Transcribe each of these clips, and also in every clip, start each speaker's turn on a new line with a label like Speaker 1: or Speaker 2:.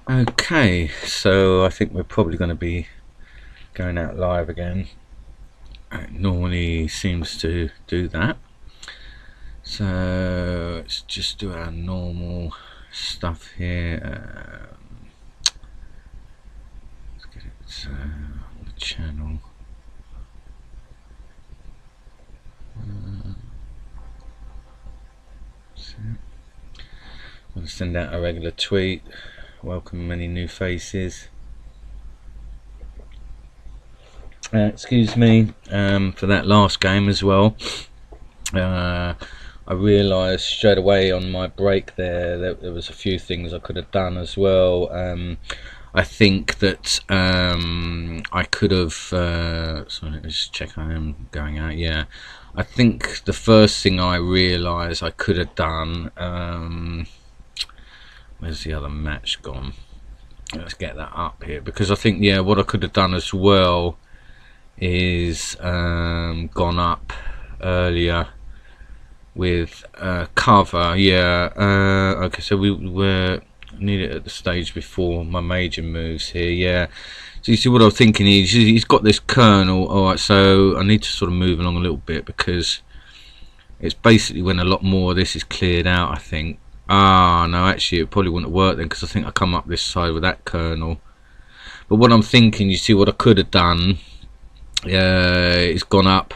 Speaker 1: Okay, so I think we're probably going to be going out live again. It normally seems to do that. So let's just do our normal stuff here. Let's get it on the channel. I'm going to send out a regular tweet. Welcome many new faces. Excuse me for that last game as well. I realised straight away on my break there that there was a few things I could have done as well. I think that I could have sorry, let me just check I am going out. Yeah, I think the first thing I realised I could have done, where's the other match gone? Let's get that up here, because I think, yeah, what I could have done as well is gone up earlier with cover. Yeah, okay, so we were needed at the stage before my major moves here. Yeah, so you see what I was thinking is he's got this kernel. Alright, so I need to sort of move along a little bit, because it's basically when a lot more of this is cleared out, I think. No, actually it probably wouldn't work then, because I think I come up this side with that kernel. But what I'm thinking, you see what I could have done, it's gone up.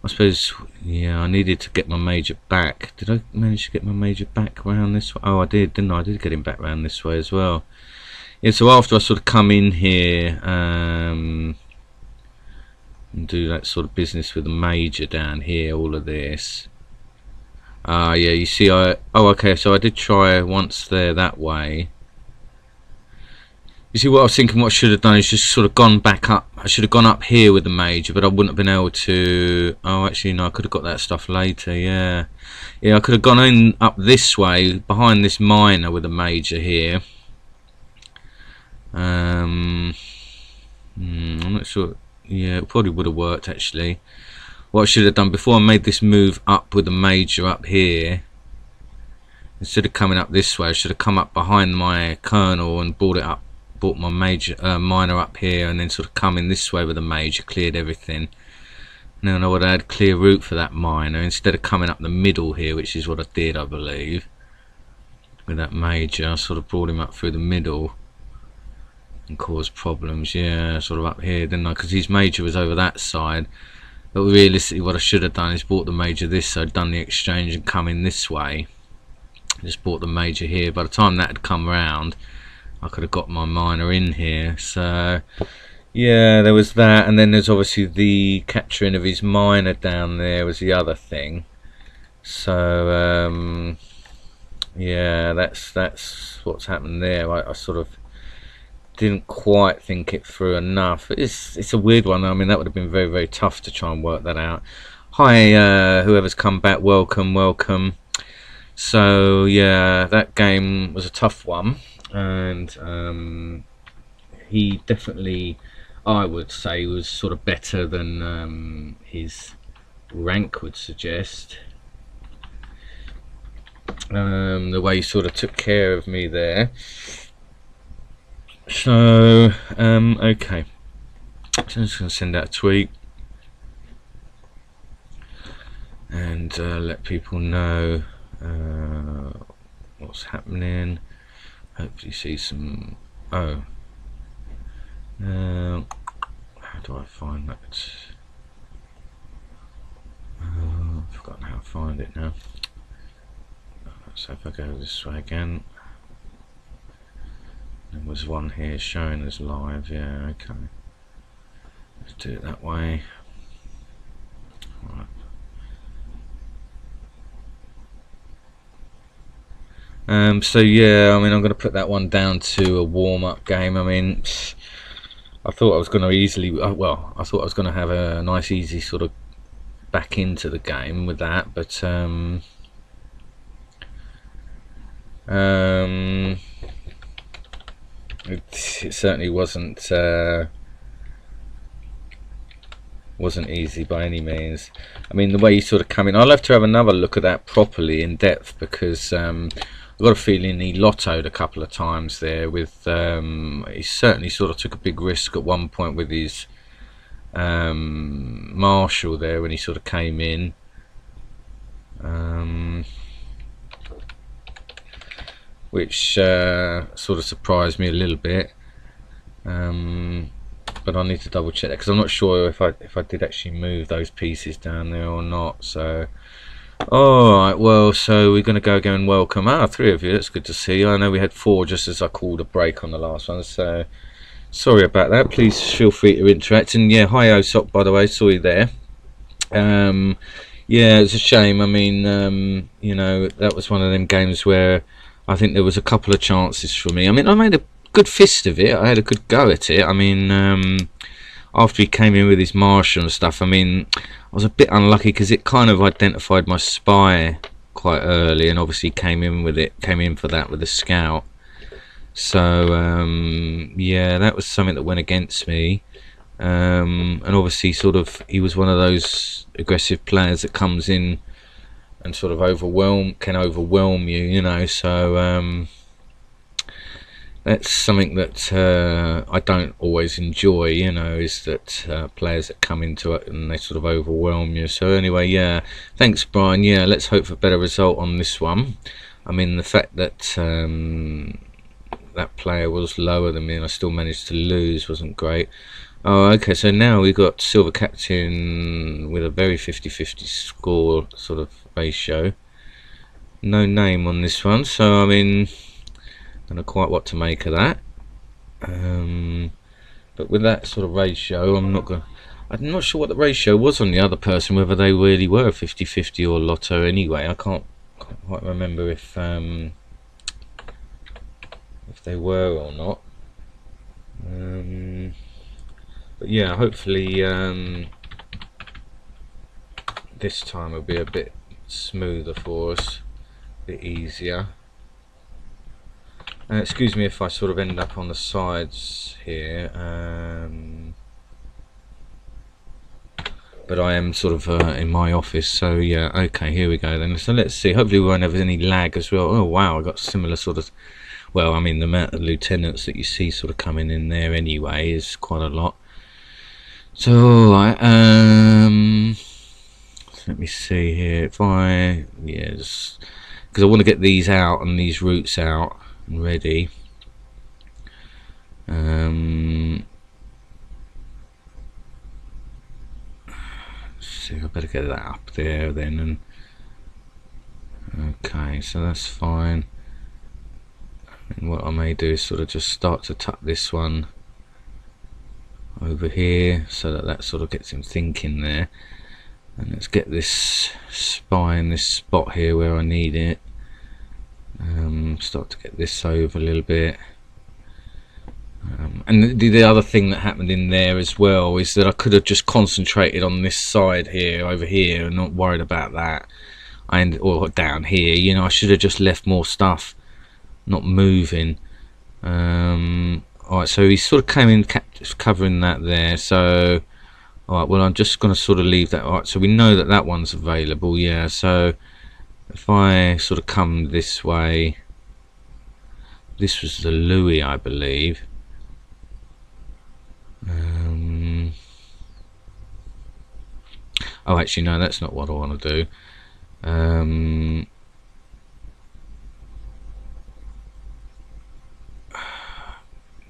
Speaker 1: I suppose, yeah, I needed to get my major back. Did I manage to get my major back around this way? Oh, I did, didn't I? I did get him back around this way as well. Yeah, so after I sort of come in here and do that sort of business with the major down here, all of this. Yeah, you see, oh, okay, so I did try once there that way. You see what I was thinking, what I should have done is just sort of gone back up. I should have gone up here with the major, but I wouldn't have been able to. Oh, actually no, I could have got that stuff later. Yeah, I could have gone in up this way behind this minor with the major here. I'm not sure. Yeah, it probably would have worked actually. What I should have done before I made this move up with the major up here, instead of coming up this way, I should have come up behind my kernel and brought it up. Brought my major minor up here, and then sort of come in this way with the major, cleared everything. Now I would have had clear route for that minor instead of coming up the middle here, which is what I did, I believe, with that major. I sort of brought him up through the middle and caused problems. Yeah, sort of up here, didn't I? Because his major was over that side. But realistically, what I should have done is brought the major this side, done the exchange, and come in this way. Just brought the major here. By the time that had come round, I could have got my minor in here. So yeah, there was that, and then there's obviously the capturing of his minor down there was the other thing. So yeah, that's what's happened there. I sort of didn't quite think it through enough. It's a weird one. I mean, that would have been very, very tough to try and work that out. Hi, whoever's come back, welcome. So yeah, that game was a tough one. And he definitely, I would say, was sort of better than his rank would suggest. The way he sort of took care of me there. So okay, so I'm just going to send out a tweet and let people know what's happening. Hopefully see some. Oh, how do I find that? I've forgotten how to find it now. So if I go this way again, there was one here showing us live. Yeah, okay. Let's do it that way. Right. So yeah, I mean, I'm going to put that one down to a warm-up game. I mean, I thought I was going to easily, well, I thought I was going to have a nice easy sort of back into the game with that, but it certainly wasn't wasn't easy by any means. I mean, the way you sort of come in, I'll have to have another look at that properly in depth, because I've got a feeling he lottoed a couple of times there with he certainly sort of took a big risk at one point with his Marshall there when he sort of came in. Which sort of surprised me a little bit, but I need to double check that, because I'm not sure if I did actually move those pieces down there or not. So alright, well, so we're going to go again and welcome 3 of you. That's good to see you. I know we had 4 just as I called a break on the last one, so sorry about that. Please feel free to interact. And yeah, hi Osok, by the way, saw you there. Yeah, it's a shame. I mean, you know, that was one of them games where I think there was a couple of chances for me. I mean, I made a good fist of it. I had a good go at it. I mean, after he came in with his Marshall and stuff, I mean, I was a bit unlucky because it kind of identified my spy quite early, and obviously came in for that with the scout. So yeah, that was something that went against me. And obviously he was one of those aggressive players that comes in and sort of can overwhelm you, you know. So that's something that I don't always enjoy, you know, is that players that come into it and they sort of overwhelm you. So anyway, yeah, thanks Brian. Yeah, let's hope for a better result on this one. I mean, the fact that that player was lower than me and I still managed to lose wasn't great. Oh, okay, so now we've got Silver Captain with a very 50-50 score sort of ratio. No name on this one, so I mean, I don't know quite what to make of that. But with that sort of ratio, I'm not sure what the ratio was on the other person, whether they really were 50-50 or lotto anyway. I can't quite remember if they were or not. But yeah, hopefully this time will be a bit smoother for us, a bit easier. Excuse me if I sort of end up on the sides here, but I am sort of in my office, so yeah, okay, here we go then. So let's see, hopefully we won't have any lag as well. Oh wow, I got similar sort of, well, I mean, the amount of lieutenants that you see sort of coming in there anyway is quite a lot. So alright, let me see here, if I, yes, because I want to get these out and these routes out and ready. See, I better get that up there then. And okay, so that's fine. And what I may do is sort of just start to tuck this one over here so that sort of gets him thinking there. And let's get this spy in this spot here where I need it. Start to get this over a little bit. And the other thing that happened in there as well is that I could have just concentrated on this side here, over here, and not worried about that. Or down here, you know, I should have just left more stuff not moving. Alright, so he sort of came in covering that there, so alright, well, I'm just going to sort of leave that. Alright, so we know that that one's available, yeah. So if I sort of come this way, this was the Louis, I believe. Oh, actually no, that's not what I want to do.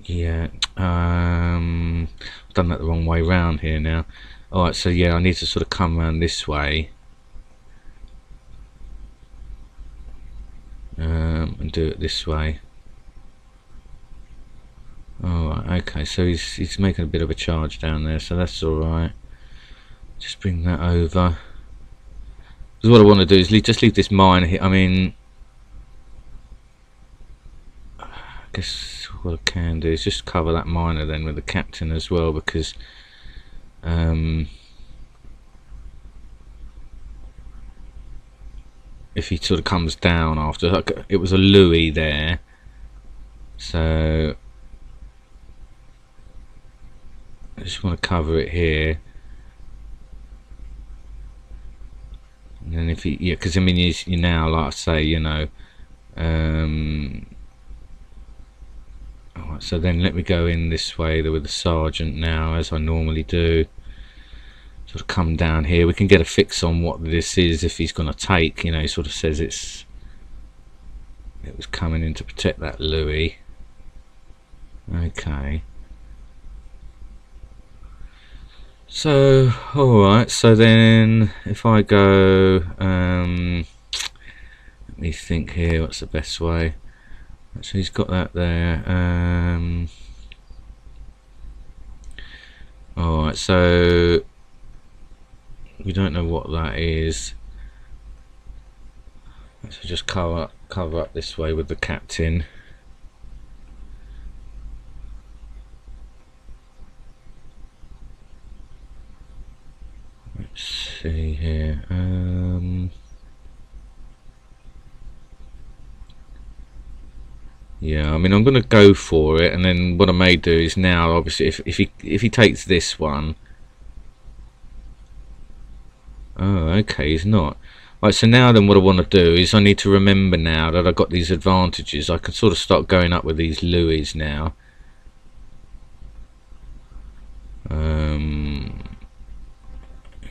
Speaker 1: Yeah, I've done that the wrong way round here now. Alright, so yeah, I need to sort of come around this way and do it this way. Alright, okay, so he's making a bit of a charge down there, so that's alright. Just bring that over. Because what I want to do is just leave this mine here. I mean, I guess what I can do is just cover that miner then with the captain as well, because if he sort of comes down after, like, it was a Louis there, so I just want to cover it here. And then if he, yeah, because I mean, you now, like I say, you know, alright, so then let me go in this way with the sergeant now, as I normally do. Sort of come down here. We can get a fix on what this is if he's going to take. You know, he sort of says it was coming in to protect that Louis. Okay. So, alright, so then if I go, let me think here, what's the best way? So he's got that there. Alright, so we don't know what that is. So just cover up this way with the captain. Let's see here. Yeah, I mean, I'm going to go for it, and then what I may do is now, obviously, if he takes this one. Oh, okay, he's not. Right, so now then what I want to do is I need to remember now that I've got these advantages. I can sort of start going up with these Louis now.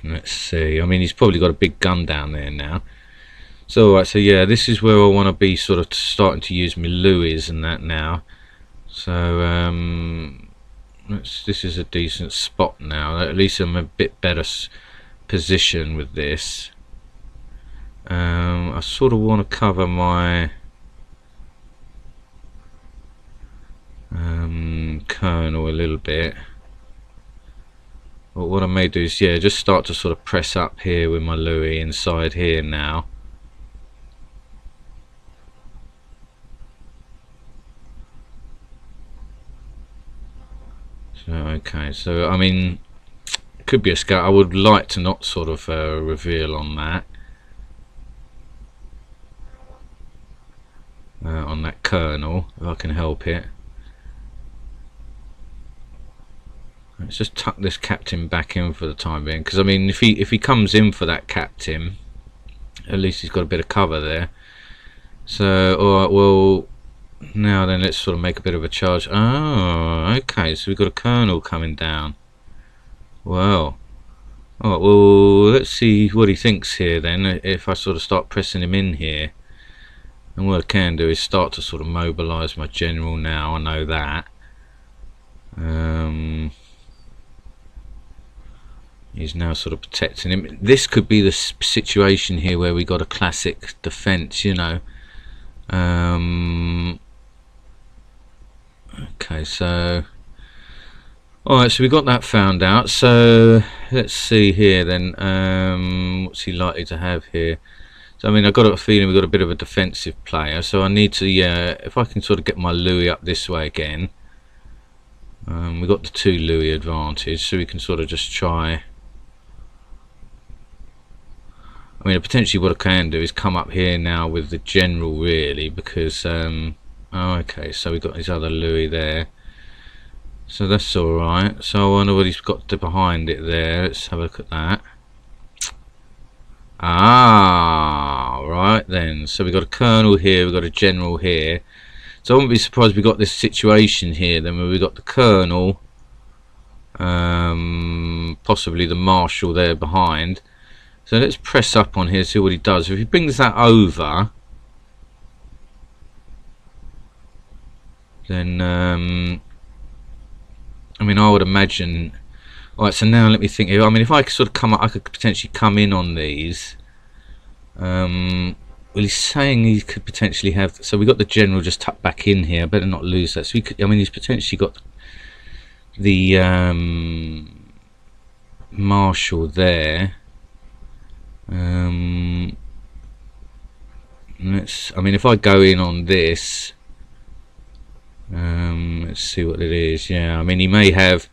Speaker 1: Let's see. I mean, he's probably got a big gun down there now. So, alright, so yeah, this is where I want to be sort of starting to use my Louis and that now. So, this is a decent spot now. At least I'm a bit better position with this. I sort of want to cover my colonel a little bit. But what I may do is, yeah, just start to sort of press up here with my Louis inside here now. So, okay, so I mean, it could be a scout. I would like to not sort of reveal on that. On that colonel, if I can help it. Let's just tuck this captain back in for the time being, because I mean, if he comes in for that captain, at least he's got a bit of cover there. So, alright, well, now then let's sort of make a bit of a charge. Oh, okay, so we've got a colonel coming down. Well, alright, well, let's see what he thinks here then, if I sort of start pressing him in here. And what I can do is start to sort of mobilise my general now, I know that. He's now sort of protecting him. This could be the situation here where we got a classic defence, you know. Okay, so alright, so we got that found out. So let's see here then. What's he likely to have here? So I mean, I've got a feeling we've got a bit of a defensive player, so I need to, yeah, if I can sort of get my Louis up this way again. We've got the 2 Louis advantage, so we can sort of just try. I mean, potentially what I can do is come up here now with the general, really, because oh, okay, so we've got his other Louis there, so that's alright. So I wonder what he's got behind it there. Let's have a look at that. Ah, right then, so we've got a colonel here, we've got a general here, so I wouldn't be surprised we got this situation here then, where we've got the colonel, possibly the marshal there behind. So let's press up on here, see what he does. If he brings that over, then I mean, I would imagine. Alright, so now let me think here. I mean, if I could sort of come up, I could potentially come in on these. Well, he's saying he could potentially have. So we got the general just tucked back in here. I better not lose that. So we could. I mean, he's potentially got the marshal there. Let's. I mean, if I go in on this, let's see what it is. Yeah, I mean, he may have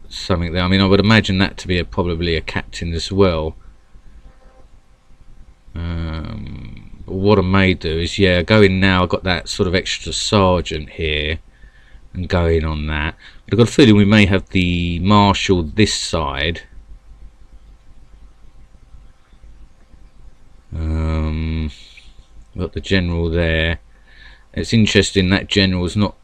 Speaker 1: something there. I mean, I would imagine that to be probably a captain as well. But what I may do is, yeah, go in now. I've got that sort of extra sergeant here, and go in on that. But I've got a feeling we may have the marshal this side. Got the general there. It's interesting that general's not,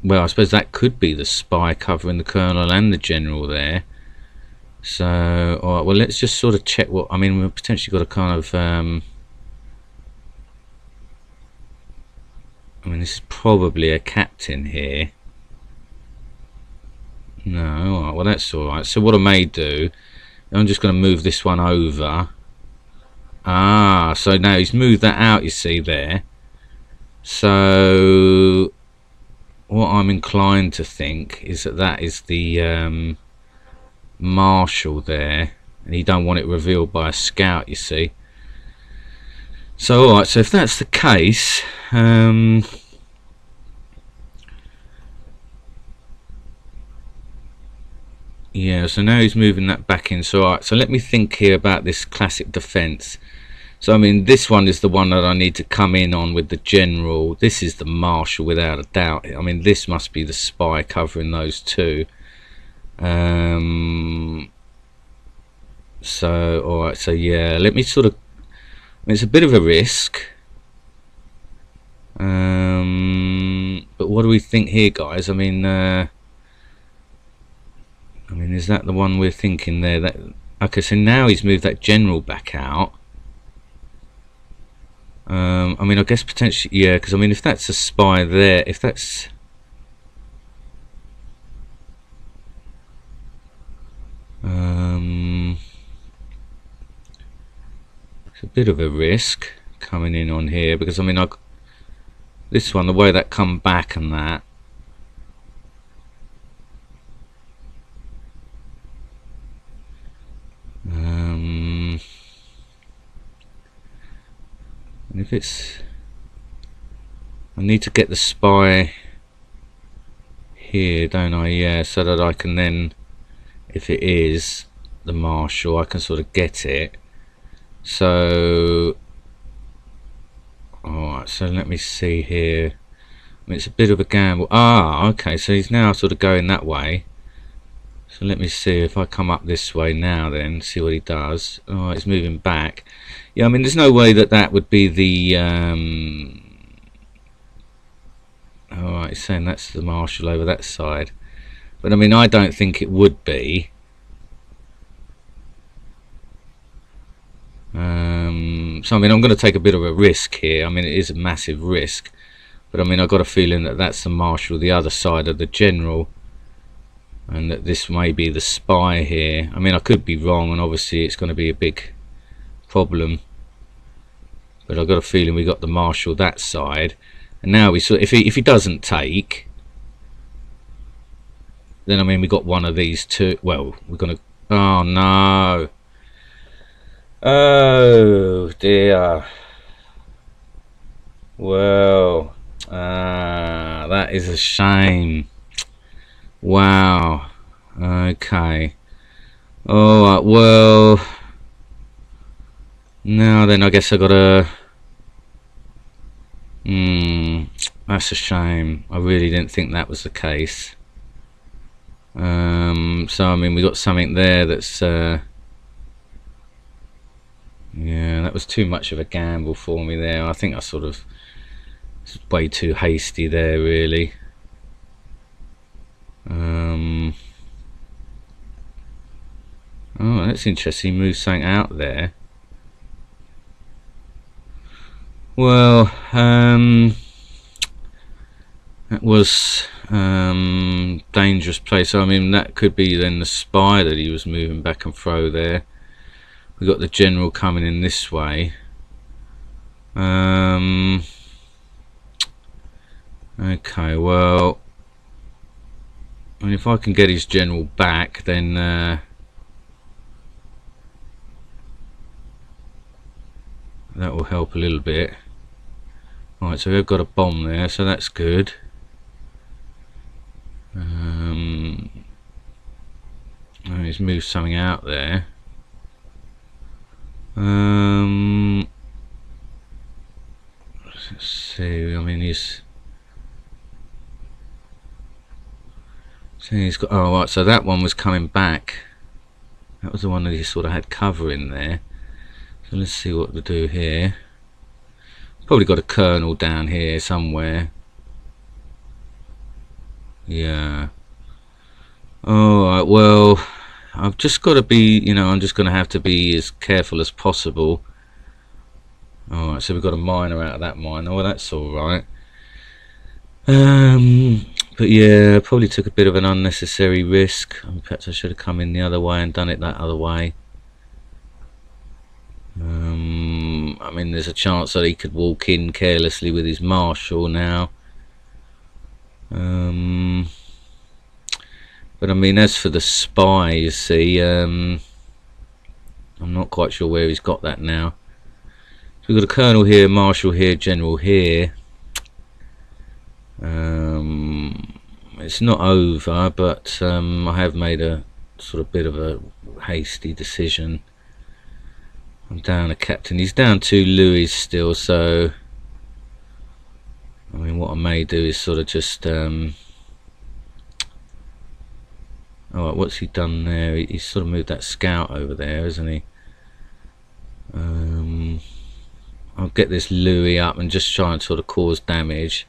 Speaker 1: well, I suppose that could be the spy covering the colonel and the general there. So, alright, well, let's just sort of check what, I mean, we've potentially got a kind of, I mean, this is probably a captain here. No, alright, well, that's alright. So what I may do, I'm just going to move this one over. Ah, so now he's moved that out, you see there. So what I'm inclined to think is that that is the marshal there, and you don't want it revealed by a scout, you see. So alright, so if that's the case, yeah, so now he's moving that back in. So alright, so let me think here about this classic defense. So I mean, this one is the one that I need to come in on with the general. This is the marshal without a doubt. I mean, this must be the spy covering those two. So alright, so yeah, let me sort of, I mean, it's a bit of a risk, but what do we think here, guys? I mean, is that the one we're thinking there? That, okay, so now he's moved that general back out. I mean, I guess potentially, yeah, because I mean, if that's a spy there, if that's, it's a bit of a risk coming in on here, because I mean, this one, the way that come back and that, and if it's, I need to get the spy here, don't I? Yeah, so that I can then, if it is the marshal, I can sort of get it. So alright, so let me see here. I mean, it's a bit of a gamble. Ah, okay, so he's now sort of going that way. So let me see if I come up this way now, then see what he does. Oh, he's moving back. Yeah, I mean, there's no way that that would be the alright, he's saying that's the marshal over that side, but I mean, I don't think it would be. So I mean, I'm going to take a bit of a risk here. I mean, it is a massive risk, but I mean, I've got a feeling that that's the marshal the other side of the general, and that this may be the spy here. I mean, I could be wrong, and obviously it's going to be a big problem, but I've got a feeling we got the marshal that side. And now we sort, if he doesn't take, then I mean, we got one of these two. Well, we're gonna, oh no, oh dear, well, that is a shame. Wow, okay, alright, well, now then I guess I gotta, that's a shame. I really didn't think that was the case. So I mean, we got something there that's yeah, that was too much of a gamble for me there. I think I sort of was way too hasty there, really. Oh, that's interesting. He moved something out there. Well, that was dangerous place. So, I mean, that could be then the spy that he was moving back and fro there. We got the general coming in this way. Okay, well, I mean, if I can get his general back, then that will help a little bit. Right, so we've got a bomb there, so that's good. He's moved something out there. Let's see. I mean, he's got. Oh, right. So that one was coming back. That was the one that he sort of had cover in there. So let's see what to do here. Probably got a colonel down here somewhere. Yeah. Alright, well, I've just got to be, you know, I'm just going to have to be as careful as possible. Alright, so we've got a miner out of that mine. Oh, well, that's alright. But yeah, probably took a bit of an unnecessary risk. Perhaps I should have come in the other way and done it that other way. I mean, there's a chance that he could walk in carelessly with his marshal now. But I mean, as for the spy, you see, I'm not quite sure where he's got that now. So we've got a colonel here, marshal here, general here. It's not over, but I have made a sort of bit of a hasty decision. I'm down a captain. He's down 2 Louis still, so I mean, what I may do is sort of just alright, what's he done there? He's sort of moved that scout over there, isn't he? I'll get this Louis up and just try and sort of cause damage.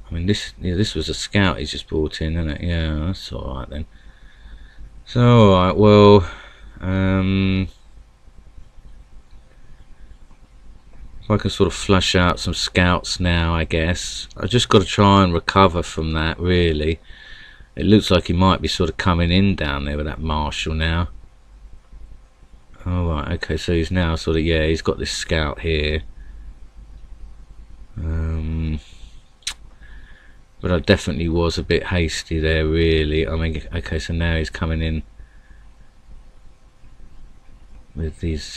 Speaker 1: I mean, this was a scout he's just brought in, isn't it? Yeah, that's alright then. So, alright, well, if I can sort of flush out some scouts now, I guess. I just got to try and recover from that, really. It looks like he might be sort of coming in down there with that marshal now. Alright, okay, so he's now sort of, yeah, he's got this scout here. But I definitely was a bit hasty there, really. I mean, okay, so now he's coming in with his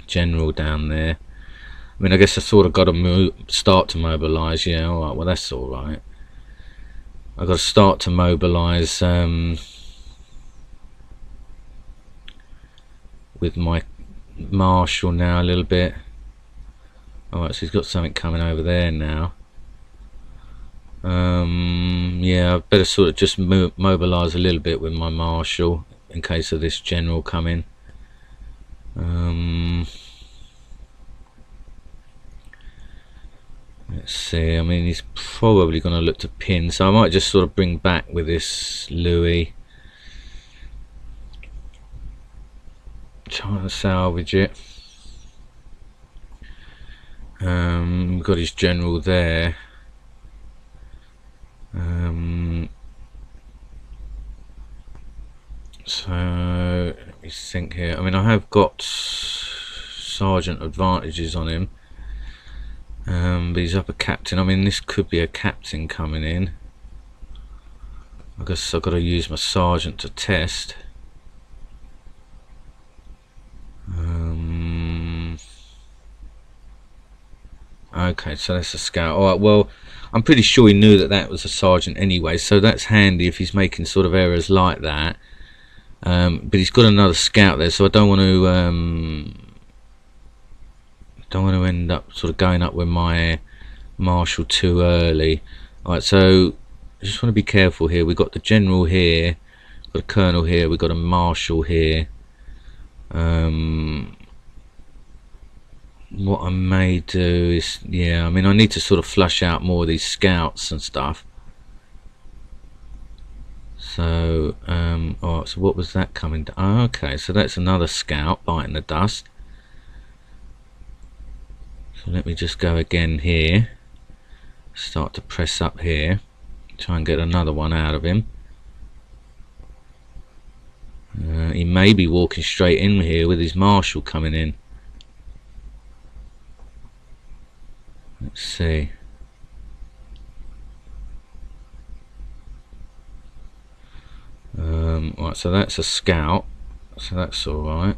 Speaker 1: general down there. I mean, I guess I sort of got to start to mobilise. Yeah, alright, well, that's alright. I've got to start to mobilise with my marshal now a little bit. Alright, so he's got something coming over there now. Yeah, I better sort of just mobilise a little bit with my marshal in case of this general coming. Let's see, I mean, he's probably going to look to pin, so I might just sort of bring back with this Louis. Trying to salvage it. We've got his general there. So let me think here. I mean, I have got sergeant advantages on him, but he's up a captain. I mean, this could be a captain coming in. I guess I've got to use my sergeant to test. Okay, so that's a scout. Alright, well, I'm pretty sure he knew that that was a sergeant anyway, so that's handy if he's making sort of errors like that. But he's got another scout there, so I don't want to end up sort of going up with my marshal too early. Alright, so I just want to be careful here. We've got the general here, got a colonel here, we've got a marshal here. What I may do is, yeah, I mean, I need to sort of flush out more of these scouts and stuff. So, alright, so what was that coming to? Oh, okay, so that's another scout biting the dust. So let me just go again here. Start to press up here. Try and get another one out of him. He may be walking straight in here with his marshal coming in. Let's see. Right, so that's a scout, so that's alright.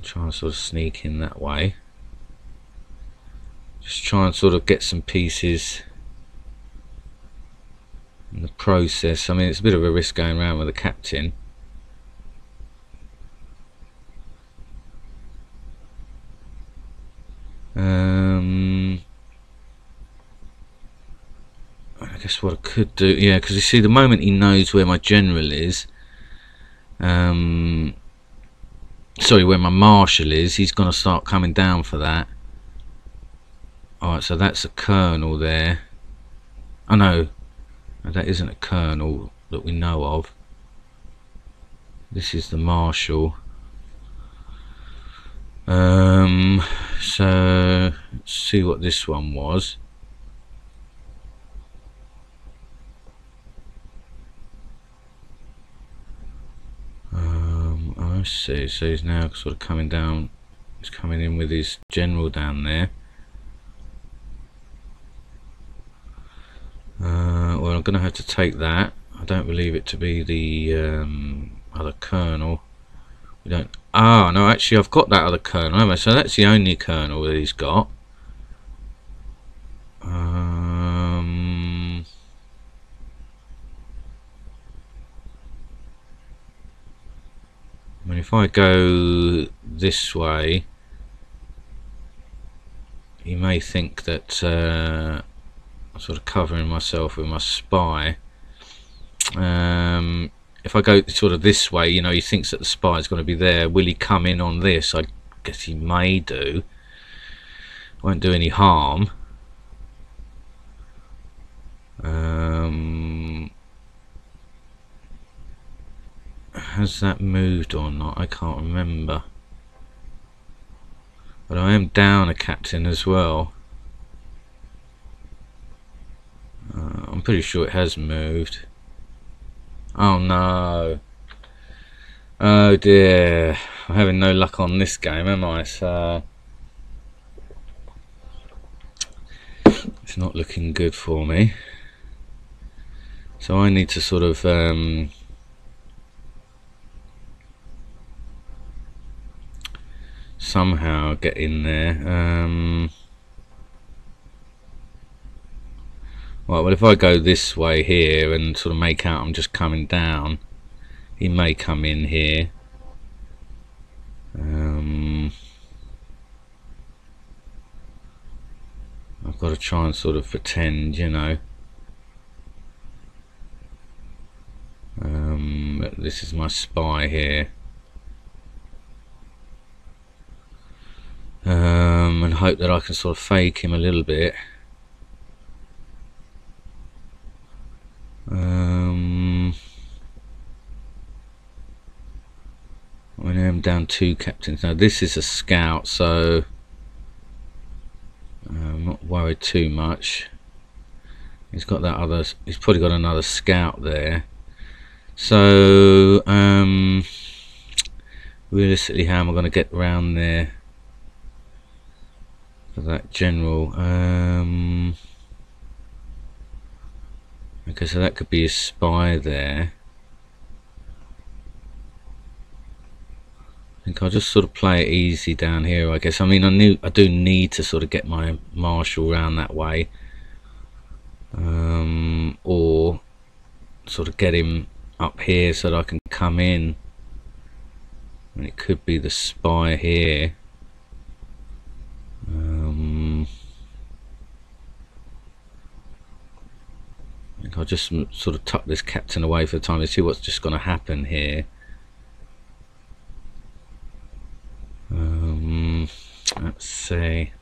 Speaker 1: Try and sort of sneak in that way. Just try and sort of get some pieces in the process. I mean, it's a bit of a risk going around with the captain. I guess guess what I could do, yeah, because you see, the moment he knows where my general is, sorry, where my marshal is, he's going to start coming down for that. Alright, so that's a colonel there. Oh no, that isn't a colonel that we know of. This is the marshal. So let's see what this one was. I see. So he's now sort of coming down. He's coming in with his general down there. Well, I'm going to have to take that. I don't believe it to be the other colonel. We don't. Ah, no, actually, I've got that other colonel, haven't I? So that's the only colonel that he's got. I mean, if I go this way, he may think that I'm sort of covering myself with my spy. If I go sort of this way, you know, he thinks that the spy is going to be there. Will he come in on this? I guess he may do. Won't do any harm. Has that moved or not? I can't remember. But I am down a captain as well. I'm pretty sure it has moved. Oh no. Oh dear. I'm having no luck on this game, am I? So it's not looking good for me. So I need to sort of somehow get in there. Right, well, if I go this way here and sort of make out I'm just coming down, he may come in here. I've got to try and sort of pretend, you know. This is my spy here. And hope that I can sort of fake him a little bit. I am down 2 captains now. This is a scout, so I'm not worried too much. He's got that other. He's probably got another scout there. So realistically, how am I going to get around there for that general? Okay, so that could be a spy there. I think I'll just sort of play it easy down here, I guess. I mean, I do need to sort of get my marshal round that way, or sort of get him up here so that I can come in. And it could be the spy here. I think I'll just sort of tuck this captain away for the time to see what's just going to happen here. Let's see.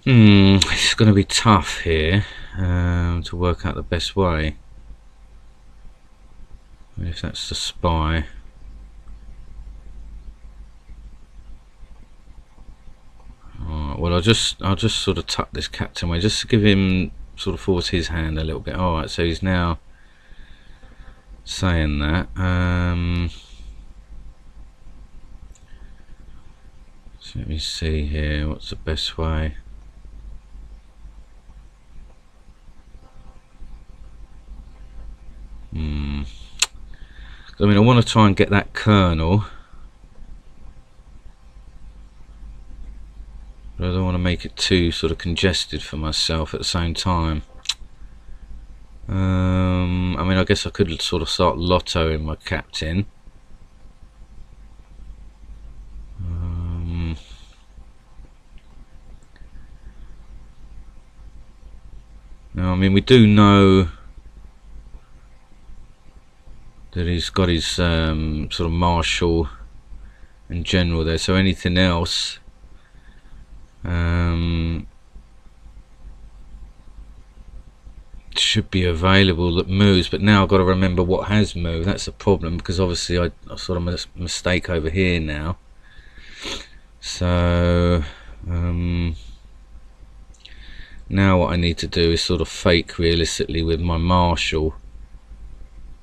Speaker 1: It's going to be tough here to work out the best way. If that's the spy. Alright, well, I'll just sort of tuck this captain away, just to give him, sort of force his hand a little bit. Alright, so he's now saying that. So let me see here, what's the best way? I mean, I want to try and get that colonel, but I don't want to make it too sort of congested for myself at the same time. I mean, I guess I could sort of start lottoing my captain. Now, I mean, we do know that he's got his sort of marshal and general there, so anything else should be available that moves. But now I've got to remember what has moved. That's the problem, because obviously I sort of made a mistake over here now. So now what I need to do is sort of fake realistically with my marshal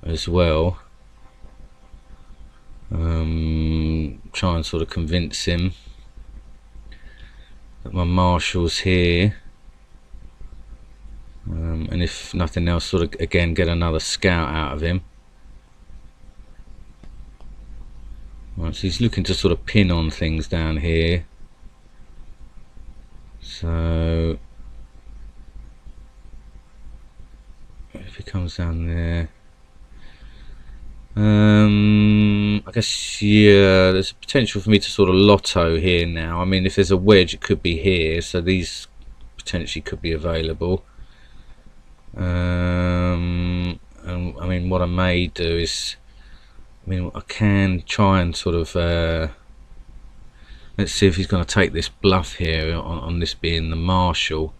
Speaker 1: as well. Try and sort of convince him that my marshal's here, and if nothing else, sort of again get another scout out of him. Right, so he's looking to sort of pin on things down here. So if he comes down there, I guess, yeah, there's a potential for me to sort of lotto here now. I mean, if there's a wedge, it could be here, so these potentially could be available. And I mean, what I may do is, I mean, I can try and sort of let's see if he's going to take this bluff here on this being the marshal.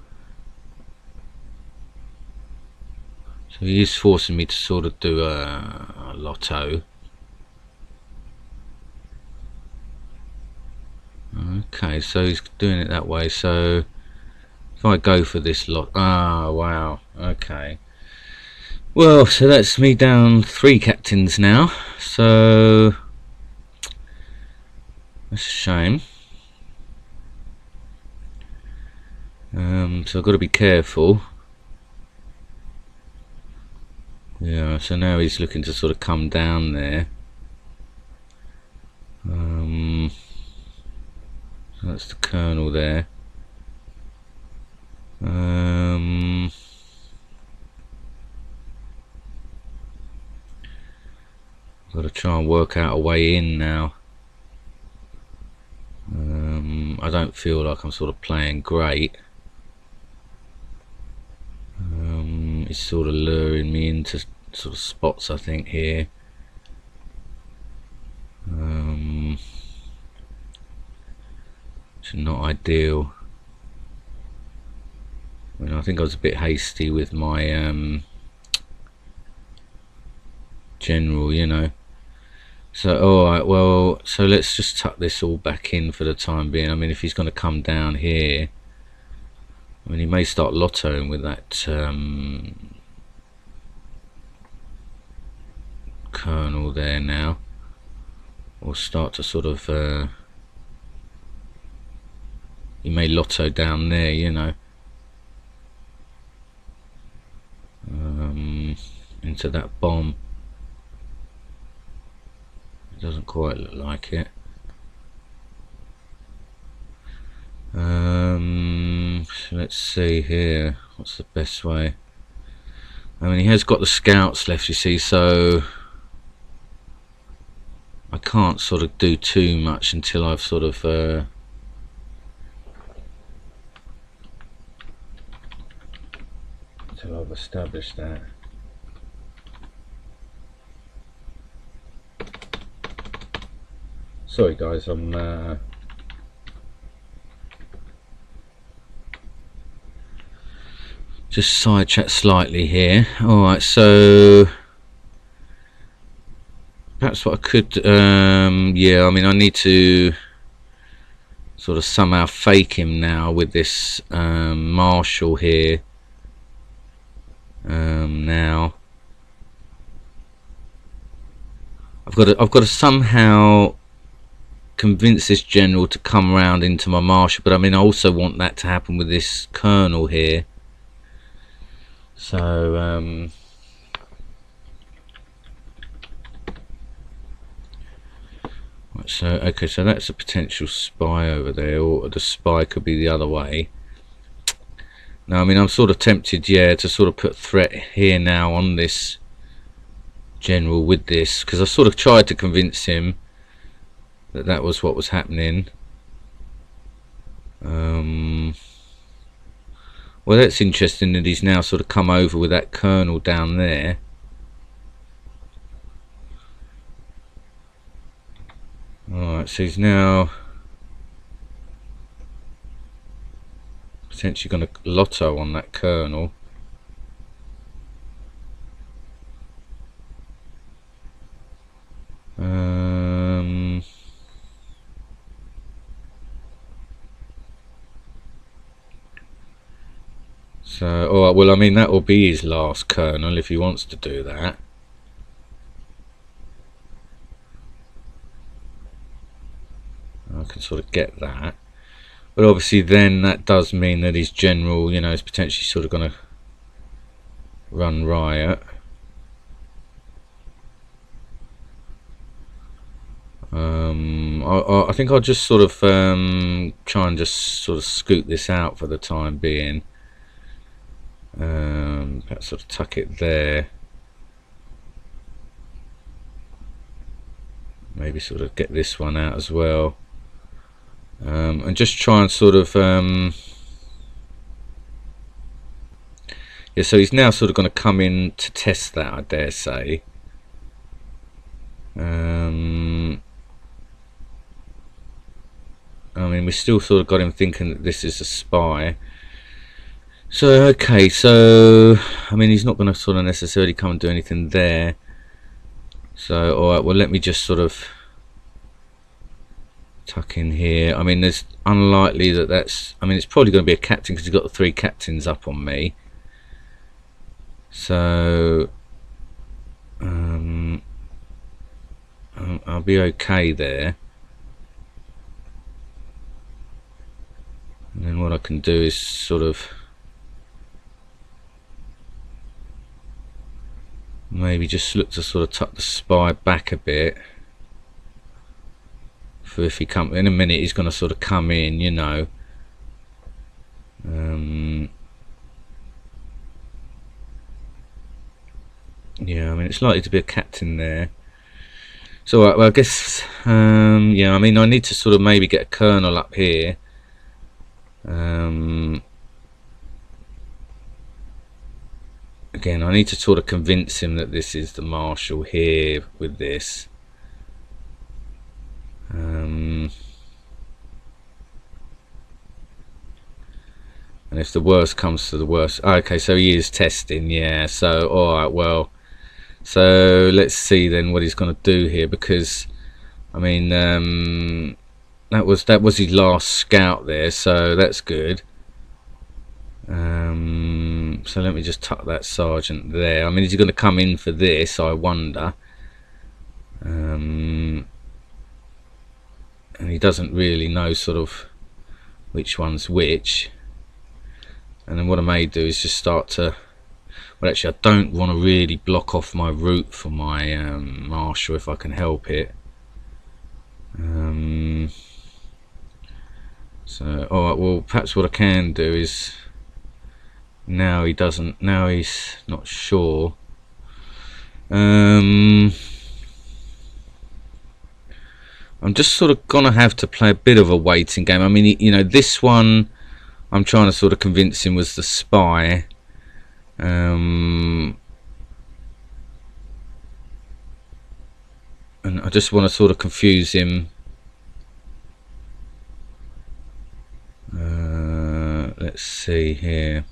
Speaker 1: So he is forcing me to sort of do a lotto. Okay, so he's doing it that way. So if I go for this lot, wow, okay. Well, so that's me down 3 captains now. So that's a shame. So I've got to be careful. Yeah, so now he's looking to sort of come down there. So that's the colonel there. Got to try and work out a way in now. I don't feel like I'm sort of playing great. It's sort of luring me into sort of spots, I think, here. It's not ideal. I mean, I think I was a bit hasty with my general, you know. So, alright, well, so let's just tuck this all back in for the time being. I mean, if he's going to come down here, I mean, he may start lottoing with that colonel there now, or start to sort of he may lotto down there, you know, into that bomb. It doesn't quite look like it. So let's see here, what's the best way? I mean, he has got the scouts left, you see, so I can't sort of do too much until I've sort of until I've established that. Sorry guys, I'm just sidetracked slightly here. Alright, so perhaps what I could, yeah, I mean, I need to sort of somehow fake him now with this marshal here. Now I've got to somehow convince this general to come round into my marshal, but I mean, I also want that to happen with this colonel here. So so okay, so that's a potential spy over there, or the spy could be the other way. Now, I mean, I'm sort of tempted, yeah, to sort of put threat here now on this general with this, because I sort of tried to convince him that that was what was happening. Well, that's interesting that he's now sort of come over with that colonel down there. Alright, so he's now potentially going to lotto on that colonel. So, alright, well, I mean, that will be his last colonel if he wants to do that. I can sort of get that. But obviously then that does mean that his general, you know, is potentially sort of going to run riot. I think I'll just sort of try and just sort of scoot this out for the time being. Perhaps sort of tuck it there. Maybe sort of get this one out as well. And just try and sort of yeah, so he's now sort of going to come in to test that, I dare say. I mean, we still sort of got him thinking that this is a spy. So okay, so I mean, he's not going to sort of necessarily come and do anything there. So alright, well, let me just sort of tuck in here. I mean, there's unlikely that that's, I mean, it's probably going to be a captain because he's got the 3 captains up on me. So I'll be okay there. And then what I can do is sort of maybe just look to sort of tuck the spy back a bit. For if he comes in a minute, he's going to sort of come in, you know. Yeah, I mean, it's likely to be a captain there. So well, I guess yeah, I mean, I need to sort of maybe get a colonel up here. Again, I need to sort of convince him that this is the marshal here with this. And if the worst comes to the worst, okay, so he is testing, yeah. So alright, well, so let's see then what he's going to do here, because I mean, that was his last scout there, so that's good. So let me just tuck that sergeant there. I mean, is he going to come in for this, I wonder? And he doesn't really know sort of which one's which. And then what I may do is just start to, well, actually I don't want to really block off my route for my marshal if I can help it. So alright, well, perhaps what I can do is, now he doesn't, now he's not sure. I'm just sort of gonna have to play a bit of a waiting game. I mean, you know, this one I'm trying to sort of convince him was the spy. And I just want to sort of confuse him. Let's see here.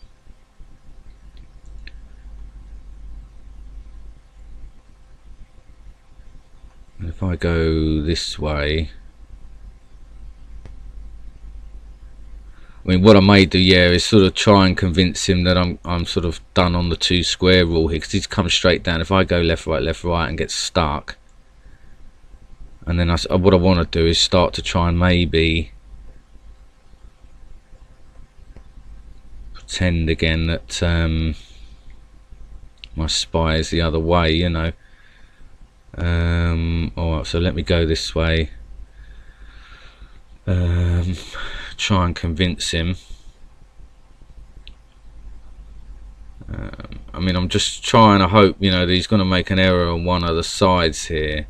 Speaker 1: And if I go this way, I mean, what I may do, yeah, is sort of try and convince him that I'm sort of done on the 2 square rule here, because he's come straight down. If I go left, right, and get stuck, and then what I want to do is start to try and maybe pretend again that my spy is the other way, you know. Alright, so let me go this way. Try and convince him. I mean, I'm just trying to hope, you know, that he's going to make an error on one of the sides here.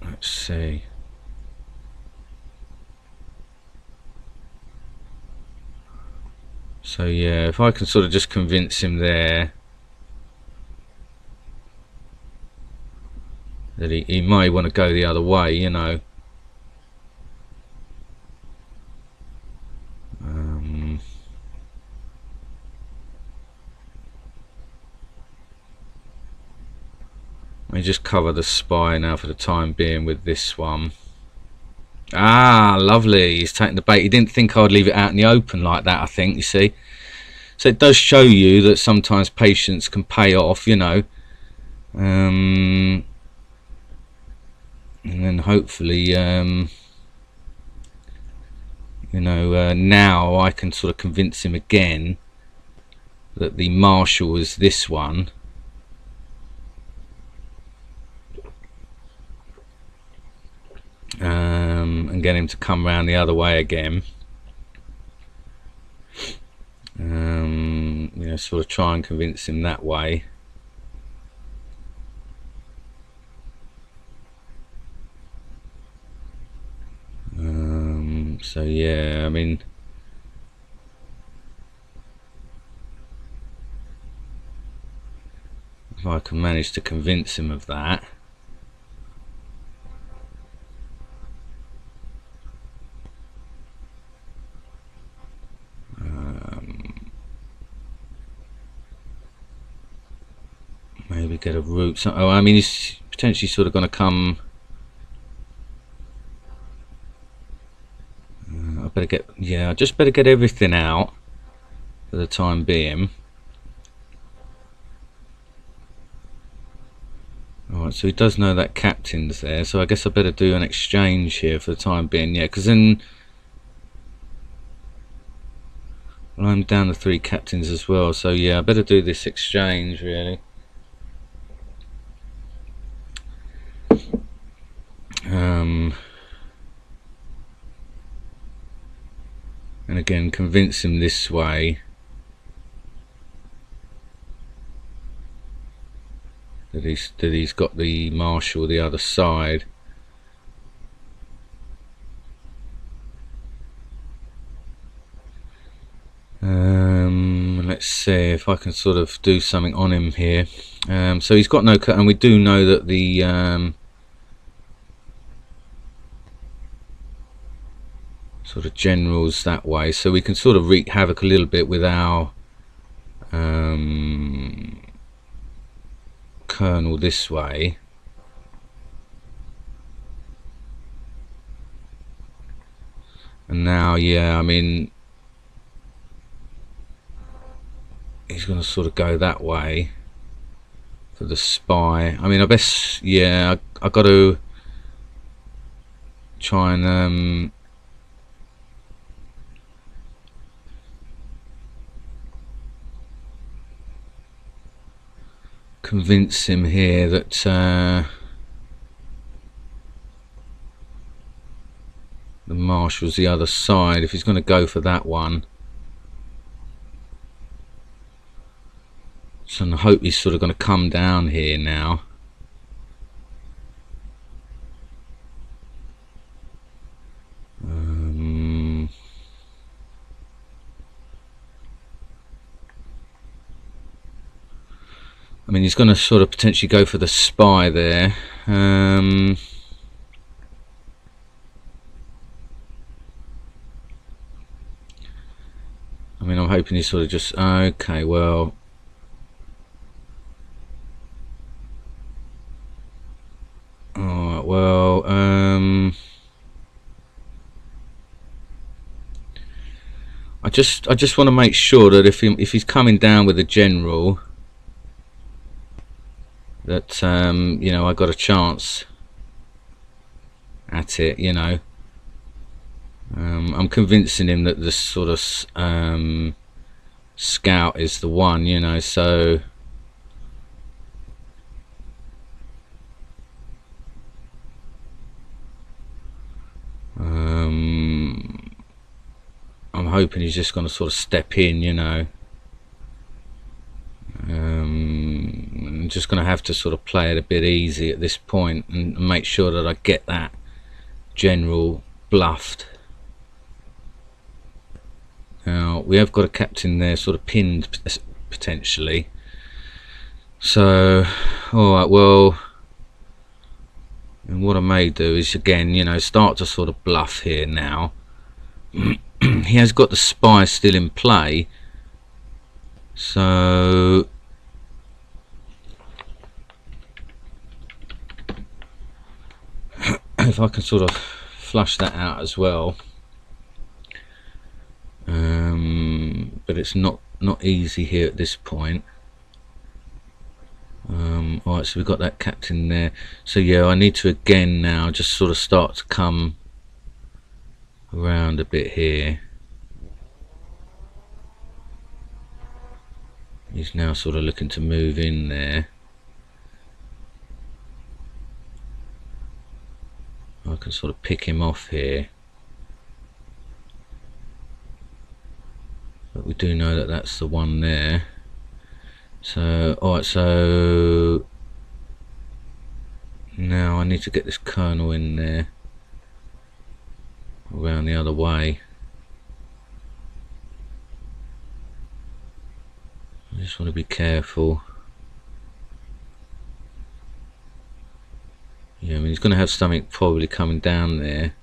Speaker 1: Let's see. So yeah, if I can sort of just convince him there that he may want to go the other way, you know. Let me just cover the spy now for the time being with this one. Ah, lovely. He's taking the bait. He didn't think I'd leave it out in the open like that, I think, you see. So it does show you that sometimes patience can pay off, you know. And then hopefully, you know, now I can sort of convince him again that the marshal is this one. And get him to come round the other way again. You know, sort of try and convince him that way. So yeah, I mean, if I can manage to convince him of that. Maybe get a route. Oh, I mean, he's potentially sort of going to come. I better get, yeah, I just better get everything out for the time being. Alright, so he does know that captain's there, so I guess I better do an exchange here for the time being, yeah, because then well, I'm down to 3 captains as well, so yeah, I better do this exchange really. And again, convince him this way that he's got the marshal the other side. Let's see if I can sort of do something on him here. So he's got no cut, and we do know that the sort of generals that way, so we can sort of wreak havoc a little bit with our colonel this way. And now, yeah, I mean, he's going to sort of go that way for the spy. I mean, I best, yeah, I got to try and convince him here that the marshal's the other side, if he's going to go for that one. So I hope he's sort of going to come down here now. I mean, he's going to sort of potentially go for the spy there. I mean, I'm hoping he's sort of just, okay, well, alright, well, I just want to make sure that if he's coming down with a general, that you know, I got a chance at it, you know. I'm convincing him that this sort of scout is the one, you know, so I'm hoping he's just going to sort of step in, you know. I'm just going to have to sort of play it a bit easy at this point and make sure that I get that general bluffed. Now, we have got a captain there sort of pinned potentially. So alright, well, and what I may do is again, you know, start to sort of bluff here now. He has got the spy still in play, so if I can sort of flush that out as well, but it's not easy here at this point. Alright, so we've got that captain there, so yeah, I need to again now just sort of start to come around a bit here. He's now sort of looking to move in there. I can sort of pick him off here, but we do know that that's the one there. So alright, so now I need to get this colonel in there around the other way. I just want to be careful. Yeah, I mean, he's going to have something probably coming down there.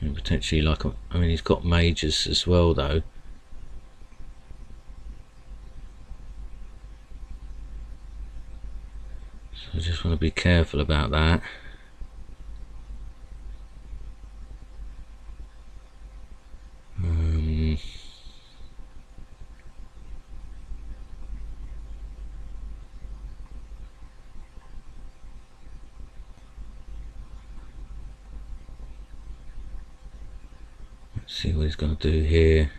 Speaker 1: And potentially, like, I mean, he's got majors as well, though. So I just want to be careful about that. Let's see what he's going to do here.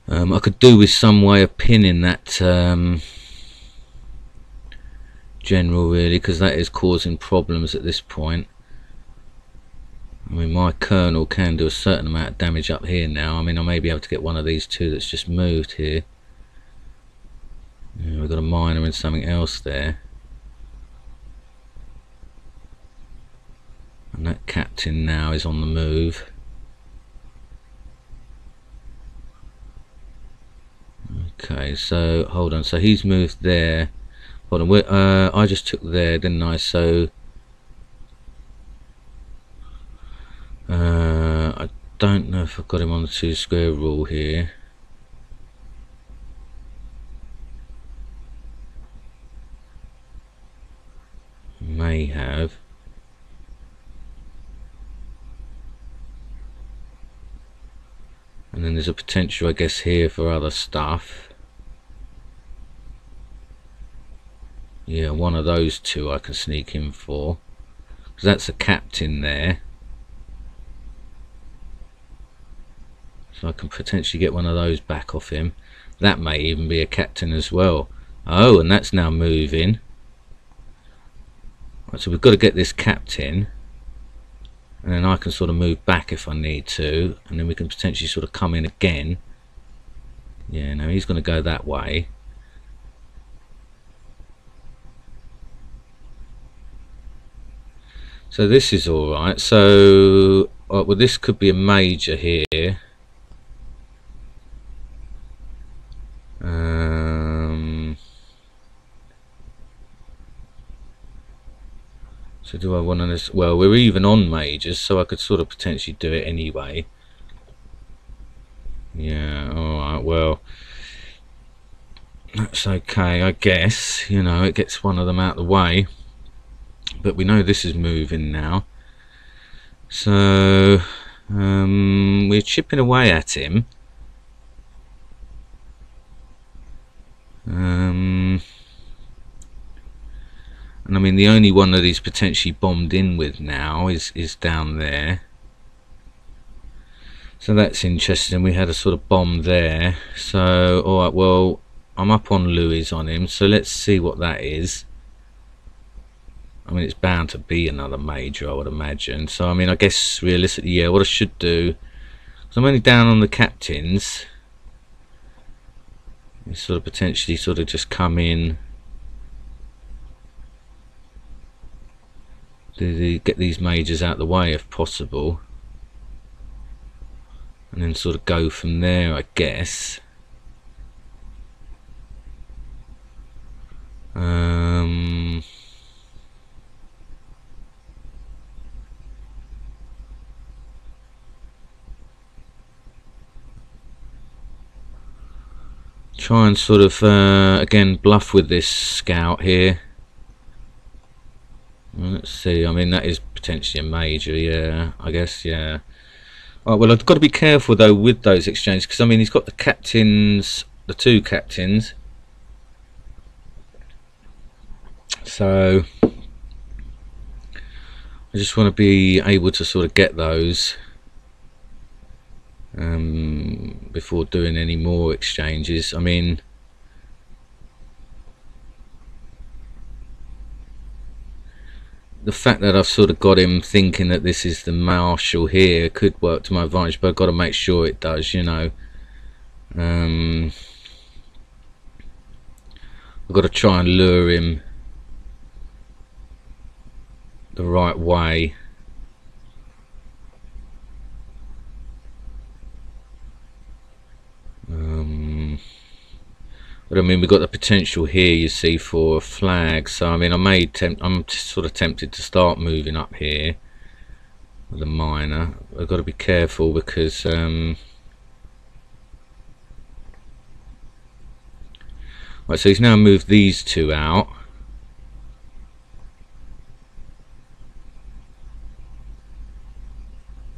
Speaker 1: I could do with some way of pinning that general, really, because that is causing problems at this point. I mean, my colonel can do a certain amount of damage up here now. I mean, I may be able to get one of these two that's just moved here. Yeah, we've got a minor and something else there. And that captain now is on the move. Okay, so hold on, so he's moved there. Hold on, I just took there, didn't I? So I don't know if I've got him on the 2 square rule here. May have. And then there's a potential, I guess, here for other stuff. Yeah, one of those two I can sneak in for, because that's a captain there. So I can potentially get one of those back off him. That may even be a captain as well. Oh, and that's now moving. Right, so we've got to get this captain, and then I can sort of move back if I need to, and then we can potentially sort of come in again. Yeah, no, he's going to go that way. So this is alright. So well, this could be a major here. So do I want to? Well, we're even on majors, so I could sort of potentially do it anyway. Yeah, alright, well, that's okay, I guess. You know, it gets one of them out of the way. But we know this is moving now. So we're chipping away at him. And I mean, the only one that he's potentially bombed in with now is down there. So that's interesting. We had a sort of bomb there. So alright, well, I'm up on Louis on him, so let's see what that is. I mean, it's bound to be another major, I would imagine. So I mean, I guess realistically, yeah, what I should do, because I'm only down on the captains, is sort of potentially sort of just come in get these majors out of the way if possible, and then sort of go from there, I guess. Try and sort of again bluff with this scout here. Let's see, I mean that is potentially a major, yeah, I guess, yeah. Alright, well I've got to be careful though with those exchanges, because I mean he's got the captains, the two captains, so I just want to be able to sort of get those before doing any more exchanges. I mean, the fact that I've sort of got him thinking that this is the marshal here could work to my advantage, but I've got to make sure it does, you know. I've got to try and lure him the right way. But I mean, we've got the potential here, you see, for a flag. So I mean, I'm sort of tempted to start moving up here with a minor. I've got to be careful because right, so he's now moved these two out.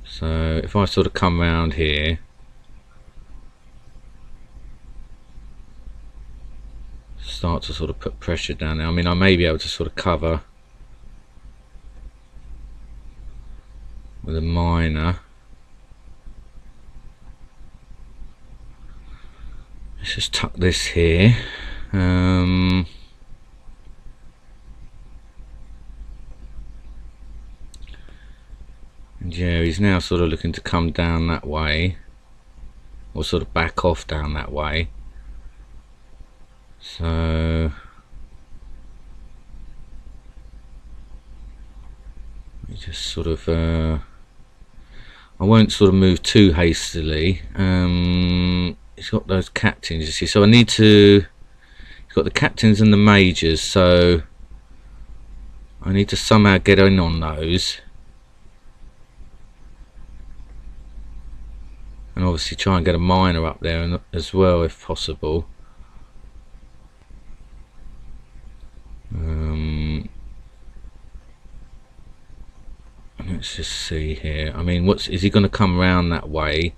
Speaker 1: So if I sort of come round here, start to sort of put pressure down there. I mean, I may be able to sort of cover with a minor. Let's just tuck this here. And yeah, he's now sort of looking to come down that way, or sort of back off down that way. So we just sort of I won't sort of move too hastily. He's got those captains, you see, so I need to, he's got the captains and the majors, so I need to somehow get in on those, and obviously try and get a minor up there as well if possible. Let's just see here. I mean, is he going to come round that way?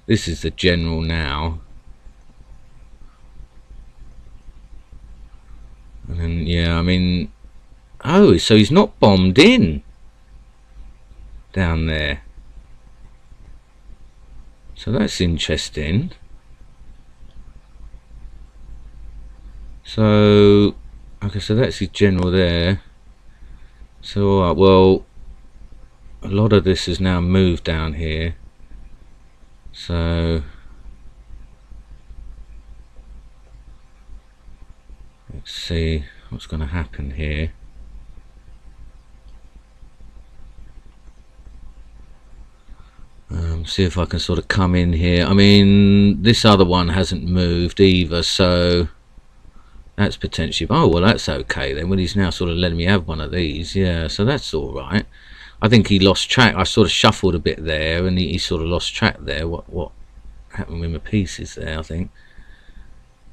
Speaker 1: This is the general now, and then yeah, I mean, oh, so he's not bombed in down there, so that's interesting. So okay, so that's his general there. So alright, well, a lot of this is now moved down here, so let's see what's going to happen here. See if I can sort of come in here. I mean, this other one hasn't moved either, so that's potentially, oh well, that's okay then. Well, he's now sort of letting me have one of these, yeah, so that's all right. I think he lost track. I sort of shuffled a bit there, and he sort of lost track there. What happened with my pieces there, I think.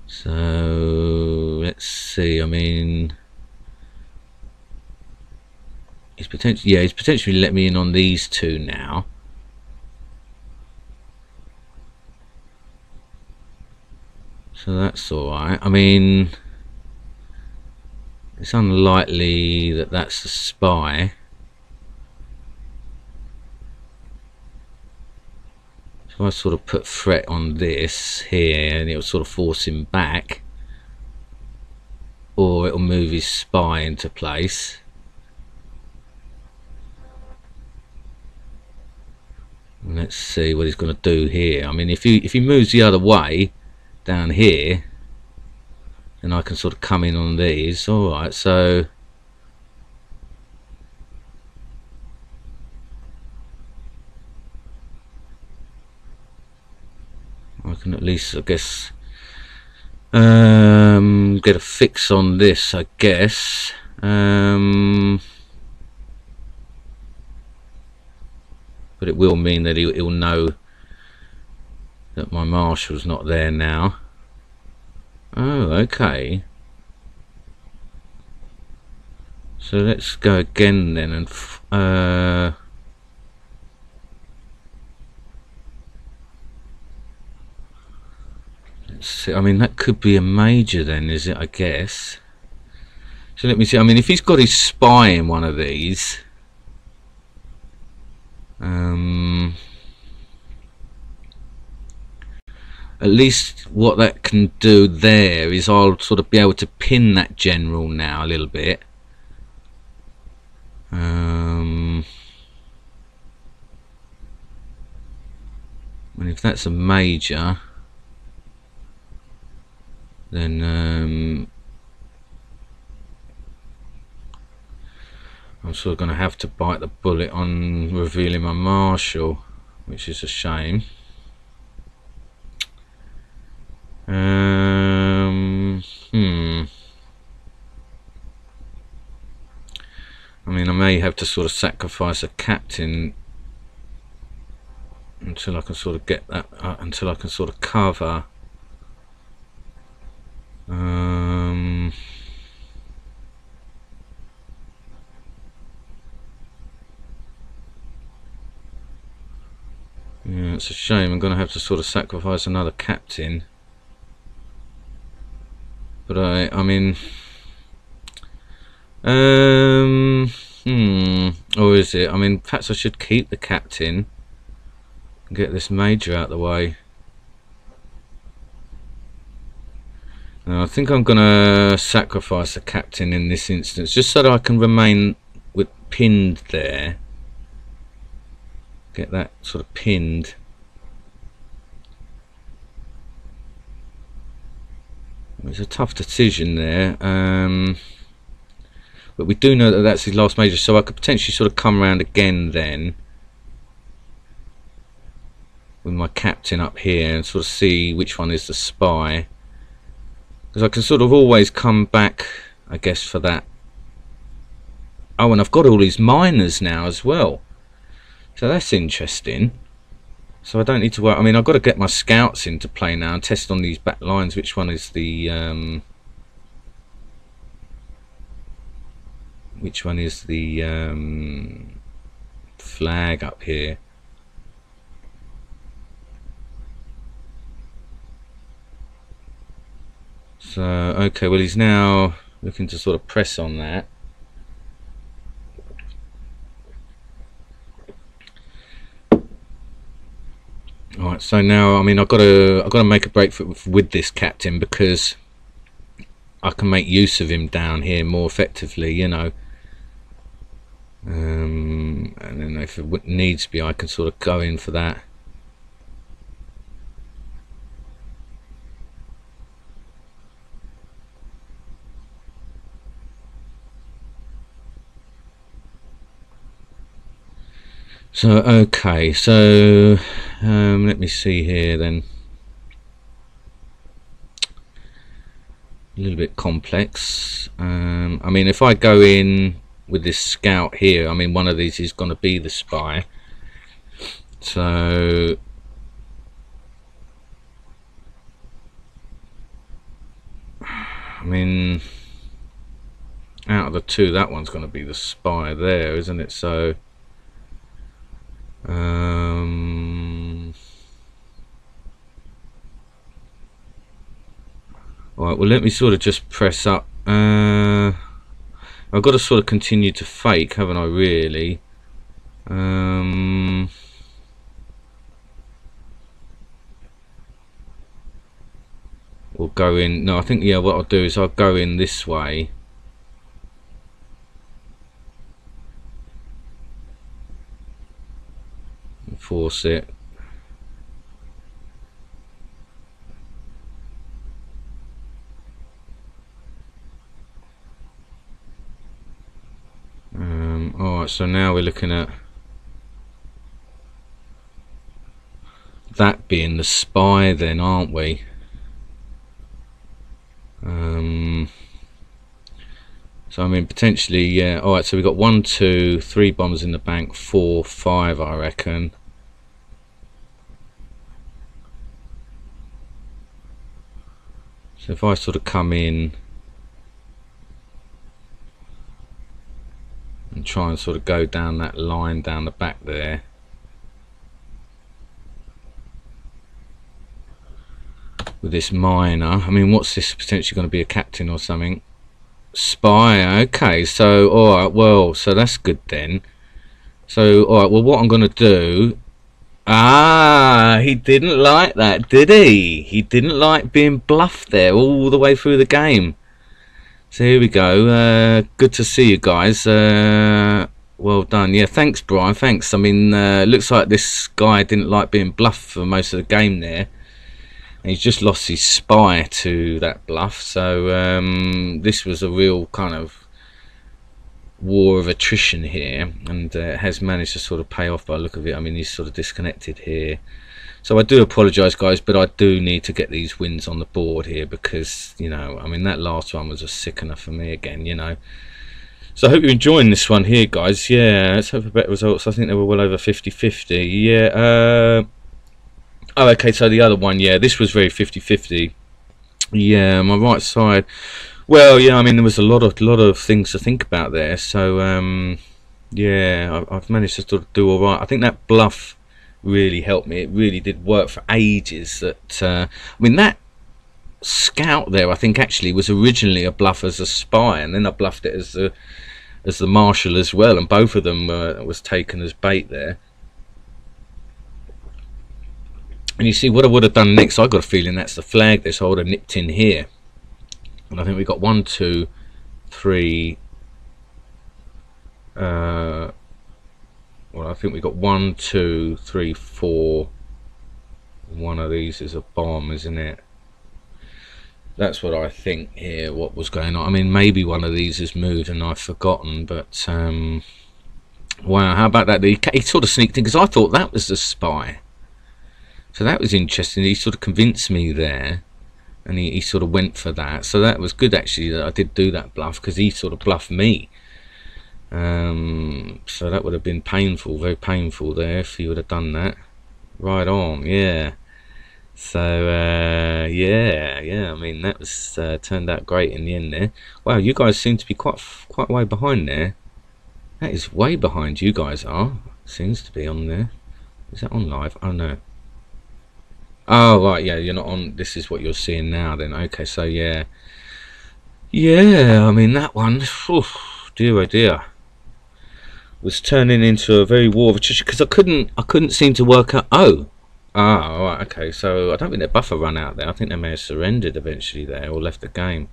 Speaker 1: So let's see. I mean, he's potentially let me in on these two now. So that's all right. I mean, it's unlikely that that's the spy. So I sort of put threat on this here, and it'll sort of force him back, or it'll move his spy into place. And let's see what he's going to do here. I mean, if he moves the other way down here, then I can sort of come in on these. All right, so I can at least, I guess, get a fix on this, I guess. But it will mean that he'll know that my marshal's not there now. Oh, okay. So let's go again then, and let's see. I mean, that could be a major then, is it? I guess. So let me see. I mean, if he's got his spy in one of these, at least what that can do there is I'll sort of be able to pin that general now a little bit. And if that's a major, then I'm sort of going to have to bite the bullet on revealing my marshal, which is a shame. I mean, I may have to sort of sacrifice a captain until I can sort of get that, until I can sort of cover. Yeah, it's a shame. I'm going to have to sort of sacrifice another captain. But I mean, or is it? I mean, perhaps I should keep the captain and get this major out of the way. Now, I think I'm going to sacrifice the captain in this instance, just so that I can remain with pinned there. Get that sort of pinned. It's a tough decision there, but we do know that that's his last major, so I could potentially sort of come around again then with my captain up here and sort of see which one is the spy, because I can sort of always come back, I guess, for that. Oh, and I've got all these miners now as well, so that's interesting. So I don't need to worry. I mean, I've got to get my scouts into play now and test on these back lines which one is the flag up here. So okay, well, he's now looking to sort of press on that. Alright, so now, I mean, I've got to make a break with this captain, because I can make use of him down here more effectively, you know. And then if it needs be, I can sort of go in for that. So okay, so let me see here then. A little bit complex. I mean, if I go in with this scout here, I mean, one of these is going to be the spy. So I mean, out of the two, that one's going to be the spy there, isn't it? So alright, well, let me sort of just press up. I've got to sort of continue to fake, haven't I, really? Or go in. No, I think, yeah, what I'll do is I'll go in this way. Force it. Alright, so now we're looking at that being the spy then, aren't we? So I mean, potentially, yeah. All right, so we've got 1, 2, 3 bombs in the bank, 4, 5, I reckon. So if I sort of come in and try and sort of go down that line down the back there. With this miner, I mean, what's this potentially going to be, a captain or something? Spy. Okay, so alright, well, so that's good then. So alright, well, what I'm going to do, he didn't like that, did he? He didn't like being bluffed there all the way through the game. So here we go. Good to see you guys. Well done. Yeah, thanks Brian, thanks. I mean, looks like this guy didn't like being bluffed for most of the game there. He's just lost his spy to that bluff, so this was a real kind of war of attrition here, and has managed to sort of pay off by the look of it. I mean, he's sort of disconnected here, so I do apologise guys, but I do need to get these wins on the board here, because, you know, I mean, that last one was a sickener for me again, you know. So I hope you're enjoying this one here guys. Yeah, let's hope for better results. I think they were well over 50-50. Yeah, oh, okay, so the other one, yeah, this was very 50-50. Yeah, my right side. Well, yeah, I mean, there was a lot of things to think about there. So, yeah, I've managed to sort of do all right. I think that bluff really helped me. It really did work for ages. That I mean, that scout there, I think actually was originally a bluff as a spy, and then I bluffed it as the marshal as well, and both of them was taken as bait there. And you see, what I would have done next, I got a feeling that's the flag there, so I would have nipped in here. And I think we got 1, 2, 3. Well, I think we got 1, 2, 3, 4. One of these is a bomb, isn't it? That's what I think here, what was going on. I mean, maybe one of these has moved and I've forgotten, but wow, how about that? He sort of sneaked in, because I thought that was the spy. So that was interesting. He sort of convinced me there, and he sort of went for that. So that was good actually that I did do that bluff, because he sort of bluffed me. So that would have been painful, very painful there if he would have done that. Right on, yeah. So yeah. I mean, that was turned out great in the end there. Wow, you guys seem to be quite way behind there. That is way behind. You guys are. Seems to be on there. Is that on live? Oh no. Oh right, yeah, you're not on. This is what you're seeing now then. Okay, so yeah, I mean, that one, dear oh dear, was turning into a very war of attrition, because I couldn't seem to work out. Oh, right, okay, so I don't think their buffer ran out there. I think they may have surrendered eventually there, or left the game.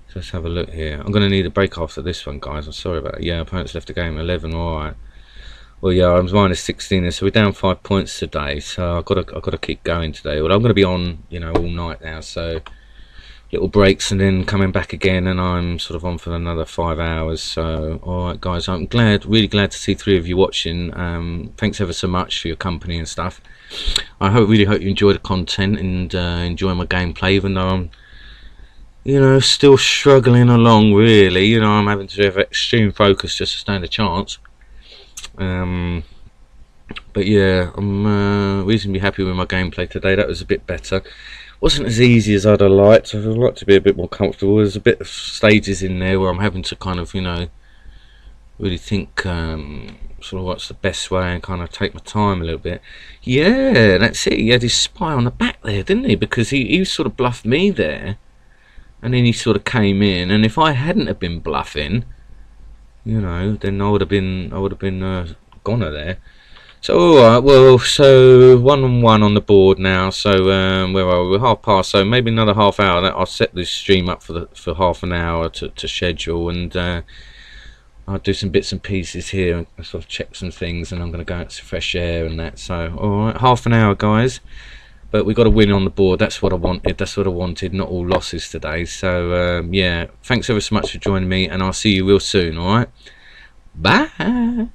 Speaker 1: So let's have a look here. I'm going to need a break after this one guys, I'm sorry about that. Yeah, opponents left the game 11. Alright. Well, yeah, I was minus 16 there, so we're down 5 points today. So I've got to keep going today. Well, I'm going to be on, you know, all night now. So little breaks and then coming back again, and I'm sort of on for another 5 hours. So, all right, guys, I'm really glad to see 3 of you watching. Thanks ever so much for your company and stuff. I really hope you enjoy the content and enjoy my gameplay, even though I'm, you know, still struggling along. Really, you know, I'm having to have extreme focus just to stand a chance. But yeah, I'm reasonably happy with my gameplay today. That was a bit better. Wasn't as easy as I'd have liked. I'd like to be a bit more comfortable. There's a bit of stages in there where I'm having to kind of, you know, really think sort of what's the best way and kind of take my time a little bit. Yeah, that's it. He had his spy on the back there, didn't he? Because he sort of bluffed me there, and then he sort of came in. And if I hadn't have been bluffing, you know, then I would have been goner there. So alright, well, so 1-1 on the board now. So where are we? We're half past, so maybe another half hour. I'll set this stream up for half an hour to schedule, and I'll do some bits and pieces here and sort of check some things, and I'm going to go out to fresh air and that. So alright, half an hour guys, but we got a win on the board. That's what I wanted. That's what I wanted. Not all losses today. So yeah, thanks ever so much for joining me, and I'll see you real soon. Alright, bye.